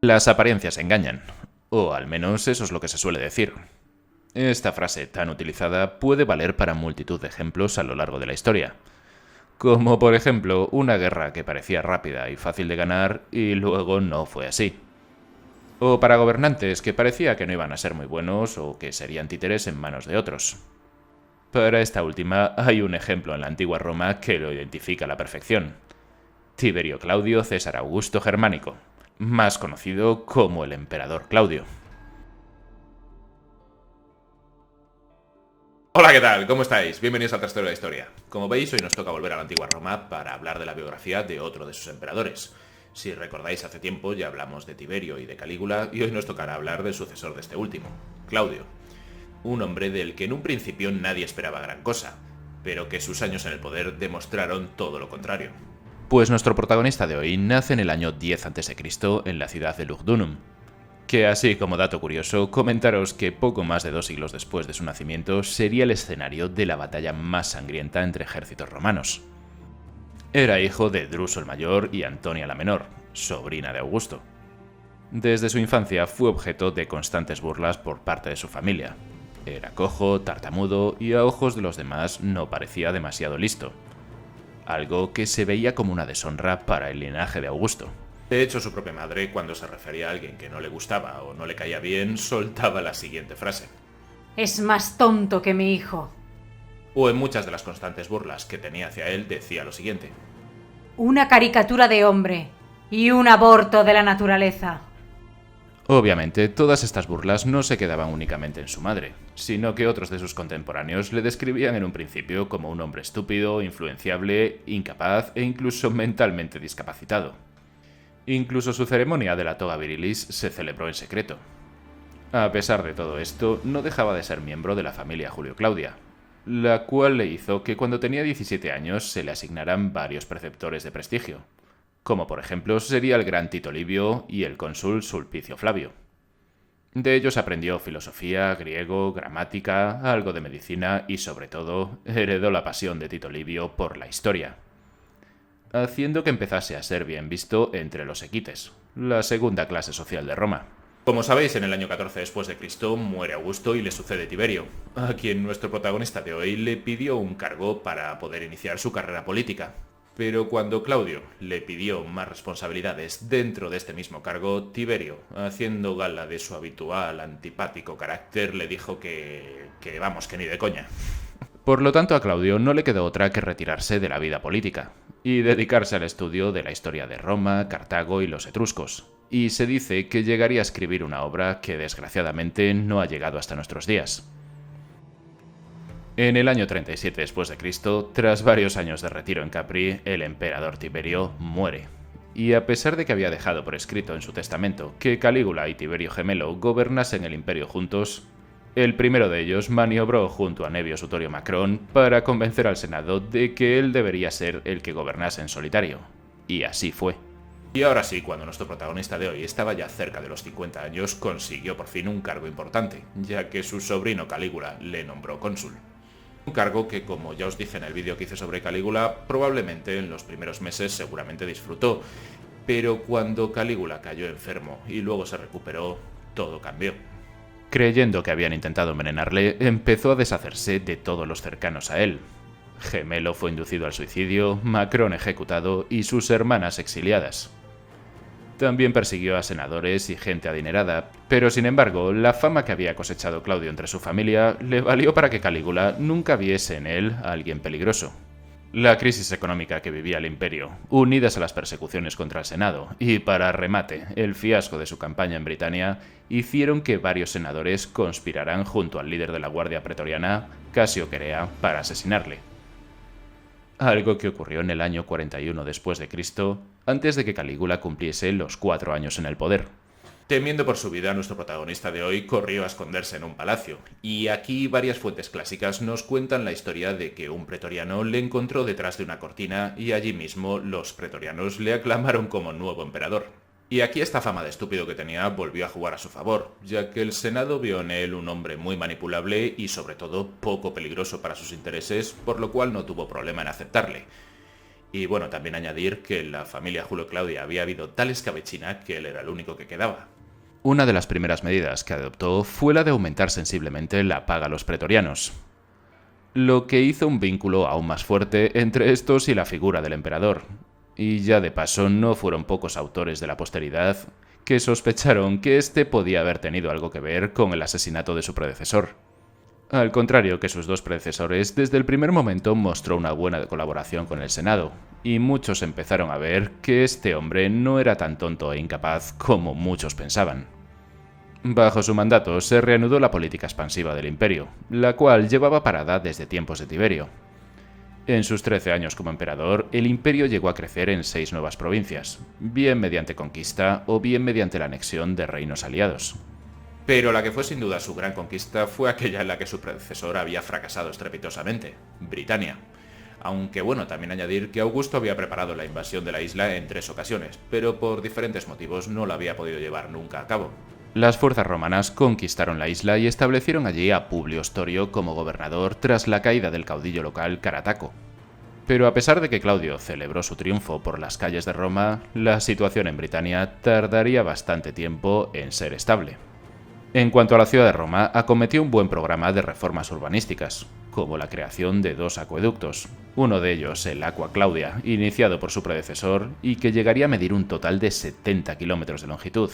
Las apariencias engañan, o al menos eso es lo que se suele decir. Esta frase tan utilizada puede valer para multitud de ejemplos a lo largo de la historia, como por ejemplo una guerra que parecía rápida y fácil de ganar y luego no fue así. O para gobernantes que parecía que no iban a ser muy buenos o que serían títeres en manos de otros. Para esta última hay un ejemplo en la antigua Roma que lo identifica a la perfección. Tiberio Claudio César Augusto Germánico, más conocido como el emperador Claudio. Hola, ¿qué tal? ¿Cómo estáis? Bienvenidos al Trastero de la Historia. Como veis, hoy nos toca volver a la antigua Roma para hablar de la biografía de otro de sus emperadores. Si recordáis, hace tiempo ya hablamos de Tiberio y de Calígula, y hoy nos tocará hablar del sucesor de este último, Claudio. Un hombre del que en un principio nadie esperaba gran cosa, pero que sus años en el poder demostraron todo lo contrario. Pues nuestro protagonista de hoy nace en el año 10 a.C. en la ciudad de Lugdunum. Que así como dato curioso, comentaros que poco más de 2 siglos después de su nacimiento sería el escenario de la batalla más sangrienta entre ejércitos romanos. Era hijo de Druso el Mayor y Antonia la Menor, sobrina de Augusto. Desde su infancia fue objeto de constantes burlas por parte de su familia. Era cojo, tartamudo y a ojos de los demás no parecía demasiado listo, algo que se veía como una deshonra para el linaje de Augusto. De hecho, su propia madre, cuando se refería a alguien que no le gustaba o no le caía bien, soltaba la siguiente frase. Es más tonto que mi hijo. O en muchas de las constantes burlas que tenía hacia él, decía lo siguiente. Una caricatura de hombre y un aborto de la naturaleza. Obviamente, todas estas burlas no se quedaban únicamente en su madre, sino que otros de sus contemporáneos le describían en un principio como un hombre estúpido, influenciable, incapaz e incluso mentalmente discapacitado. Incluso su ceremonia de la toga virilis se celebró en secreto. A pesar de todo esto, no dejaba de ser miembro de la familia Julio Claudia, la cual le hizo que cuando tenía 17 años se le asignaran varios preceptores de prestigio, como por ejemplo sería el gran Tito Livio y el cónsul Sulpicio Flavio. De ellos aprendió filosofía, griego, gramática, algo de medicina y sobre todo heredó la pasión de Tito Livio por la historia, haciendo que empezase a ser bien visto entre los equites, la segunda clase social de Roma. Como sabéis, en el año 14 después de Cristo muere Augusto y le sucede Tiberio, a quien nuestro protagonista de hoy le pidió un cargo para poder iniciar su carrera política. Pero cuando Claudio le pidió más responsabilidades dentro de este mismo cargo, Tiberio, haciendo gala de su habitual antipático carácter, le dijo que ni de coña. Por lo tanto, a Claudio no le quedó otra que retirarse de la vida política y dedicarse al estudio de la historia de Roma, Cartago y los etruscos. Y se dice que llegaría a escribir una obra que desgraciadamente no ha llegado hasta nuestros días. En el año 37 después de Cristo, tras varios años de retiro en Capri, el emperador Tiberio muere. Y a pesar de que había dejado por escrito en su testamento que Calígula y Tiberio Gemelo gobernasen el imperio juntos, el primero de ellos maniobró junto a Nevio Sutorio Macrón para convencer al Senado de que él debería ser el que gobernase en solitario. Y así fue. Y ahora sí, cuando nuestro protagonista de hoy estaba ya cerca de los 50 años, consiguió por fin un cargo importante, ya que su sobrino Calígula le nombró cónsul. Un cargo que, como ya os dije en el vídeo que hice sobre Calígula, probablemente en los primeros meses seguramente disfrutó, pero cuando Calígula cayó enfermo y luego se recuperó, todo cambió. Creyendo que habían intentado envenenarle, empezó a deshacerse de todos los cercanos a él. Gemelo fue inducido al suicidio, Macrón ejecutado y sus hermanas exiliadas. También persiguió a senadores y gente adinerada, pero sin embargo, la fama que había cosechado Claudio entre su familia le valió para que Calígula nunca viese en él a alguien peligroso. La crisis económica que vivía el imperio, unidas a las persecuciones contra el Senado y, para remate, el fiasco de su campaña en Britania, hicieron que varios senadores conspiraran junto al líder de la Guardia Pretoriana, Casio Querea, para asesinarle. Algo que ocurrió en el año 41 después de Cristo, antes de que Calígula cumpliese los 4 años en el poder. Temiendo por su vida, nuestro protagonista de hoy corrió a esconderse en un palacio, y aquí varias fuentes clásicas nos cuentan la historia de que un pretoriano le encontró detrás de una cortina y allí mismo los pretorianos le aclamaron como nuevo emperador. Y aquí esta fama de estúpido que tenía volvió a jugar a su favor, ya que el Senado vio en él un hombre muy manipulable y sobre todo poco peligroso para sus intereses, por lo cual no tuvo problema en aceptarle. Y bueno, también añadir que en la familia Julio Claudia había habido tal escabechina que él era el único que quedaba. Una de las primeras medidas que adoptó fue la de aumentar sensiblemente la paga a los pretorianos, lo que hizo un vínculo aún más fuerte entre estos y la figura del emperador. Y ya de paso no fueron pocos autores de la posteridad que sospecharon que éste podía haber tenido algo que ver con el asesinato de su predecesor. Al contrario que sus dos predecesores, desde el primer momento mostró una buena colaboración con el Senado, y muchos empezaron a ver que este hombre no era tan tonto e incapaz como muchos pensaban. Bajo su mandato se reanudó la política expansiva del imperio, la cual llevaba parada desde tiempos de Tiberio. En sus 13 años como emperador, el imperio llegó a crecer en 6 nuevas provincias, bien mediante conquista o bien mediante la anexión de reinos aliados. Pero la que fue sin duda su gran conquista fue aquella en la que su predecesor había fracasado estrepitosamente, Britania. Aunque bueno, también añadir que Augusto había preparado la invasión de la isla en 3 ocasiones, pero por diferentes motivos no la había podido llevar nunca a cabo. Las fuerzas romanas conquistaron la isla y establecieron allí a Publio Storio como gobernador tras la caída del caudillo local Carataco. Pero a pesar de que Claudio celebró su triunfo por las calles de Roma, la situación en Britania tardaría bastante tiempo en ser estable. En cuanto a la ciudad de Roma, acometió un buen programa de reformas urbanísticas, como la creación de 2 acueductos, uno de ellos el Aqua Claudia, iniciado por su predecesor y que llegaría a medir un total de 70 kilómetros de longitud.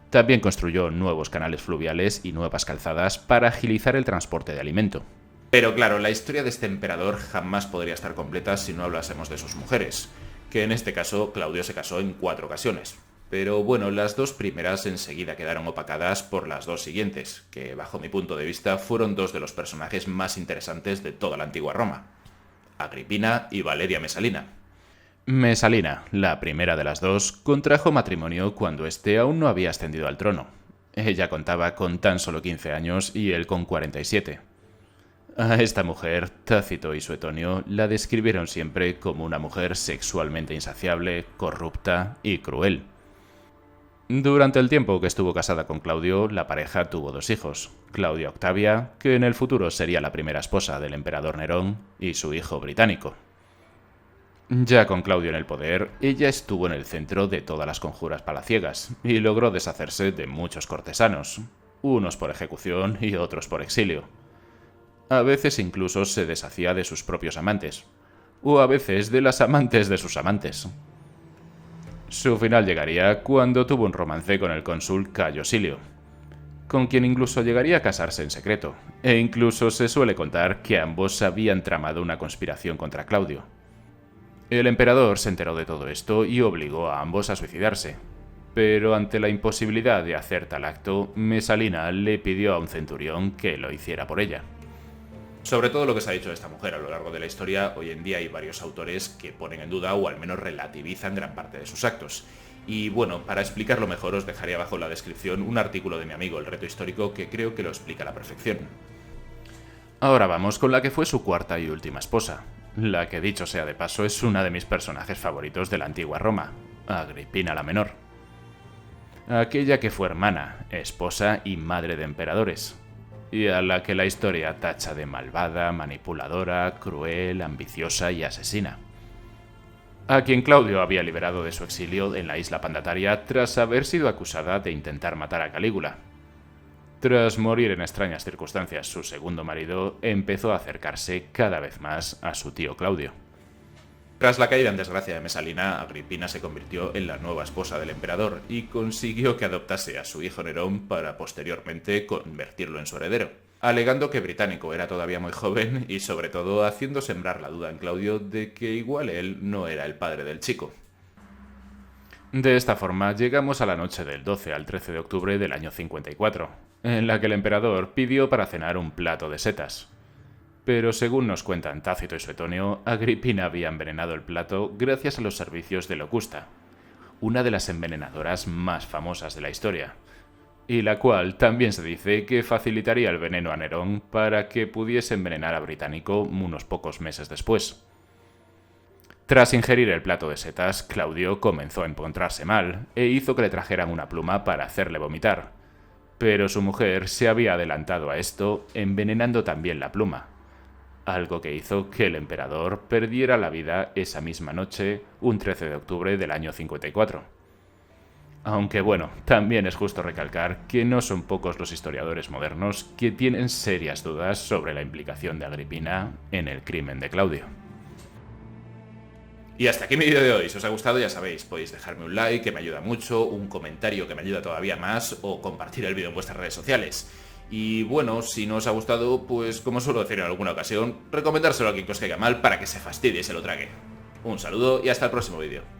También construyó nuevos canales fluviales y nuevas calzadas para agilizar el transporte de alimento. Pero claro, la historia de este emperador jamás podría estar completa si no hablásemos de sus mujeres, que en este caso Claudio se casó en 4 ocasiones. Pero bueno, las 2 primeras enseguida quedaron opacadas por las 2 siguientes, que bajo mi punto de vista fueron 2 de los personajes más interesantes de toda la antigua Roma: Agripina y Valeria Mesalina. Mesalina, la primera de las 2, contrajo matrimonio cuando éste aún no había ascendido al trono. Ella contaba con tan solo 15 años y él con 47. A esta mujer, Tácito y Suetonio la describieron siempre como una mujer sexualmente insaciable, corrupta y cruel. Durante el tiempo que estuvo casada con Claudio, la pareja tuvo 2 hijos, Claudia Octavia, que en el futuro sería la primera esposa del emperador Nerón, y su hijo británico. Ya con Claudio en el poder, ella estuvo en el centro de todas las conjuras palaciegas y logró deshacerse de muchos cortesanos, unos por ejecución y otros por exilio. A veces incluso se deshacía de sus propios amantes, o a veces de las amantes de sus amantes. Su final llegaría cuando tuvo un romance con el cónsul Cayo Silio, con quien incluso llegaría a casarse en secreto, e incluso se suele contar que ambos habían tramado una conspiración contra Claudio. El emperador se enteró de todo esto y obligó a ambos a suicidarse, pero ante la imposibilidad de hacer tal acto, Mesalina le pidió a un centurión que lo hiciera por ella. Sobre todo lo que se ha dicho de esta mujer a lo largo de la historia, hoy en día hay varios autores que ponen en duda o al menos relativizan gran parte de sus actos. Y bueno, para explicarlo mejor os dejaré abajo en la descripción un artículo de mi amigo El Reto Histórico que creo que lo explica a la perfección. Ahora vamos con la que fue su 4ª y última esposa, la que dicho sea de paso es una de mis personajes favoritos de la antigua Roma, Agripina la Menor. Aquella que fue hermana, esposa y madre de emperadores, y a la que la historia tacha de malvada, manipuladora, cruel, ambiciosa y asesina. A quien Claudio había liberado de su exilio en la isla Pandataria tras haber sido acusada de intentar matar a Calígula. Tras morir en extrañas circunstancias, su segundo marido empezó a acercarse cada vez más a su tío Claudio. Tras la caída en desgracia de Mesalina, Agripina se convirtió en la nueva esposa del emperador y consiguió que adoptase a su hijo Nerón para posteriormente convertirlo en su heredero, alegando que Británico era todavía muy joven y sobre todo haciendo sembrar la duda en Claudio de que igual él no era el padre del chico. De esta forma llegamos a la noche del 12 al 13 de octubre del año 54, en la que el emperador pidió para cenar un plato de setas. Pero según nos cuentan Tácito y Suetonio, Agripina había envenenado el plato gracias a los servicios de Locusta, una de las envenenadoras más famosas de la historia, y la cual también se dice que facilitaría el veneno a Nerón para que pudiese envenenar a Británico unos pocos meses después. Tras ingerir el plato de setas, Claudio comenzó a encontrarse mal e hizo que le trajeran una pluma para hacerle vomitar. Pero su mujer se había adelantado a esto, envenenando también la pluma. algo que hizo que el emperador perdiera la vida esa misma noche, un 13 de octubre del año 54. Aunque bueno, también es justo recalcar que no son pocos los historiadores modernos que tienen serias dudas sobre la implicación de Agripina en el crimen de Claudio. Y hasta aquí mi vídeo de hoy. Si os ha gustado, ya sabéis, podéis dejarme un like, que me ayuda mucho, un comentario que me ayuda todavía más, o compartir el vídeo en vuestras redes sociales. Y bueno, si no os ha gustado, pues como suelo decir en alguna ocasión, recomendárselo a quien que os caiga mal para que se fastidie y se lo trague. Un saludo y hasta el próximo vídeo.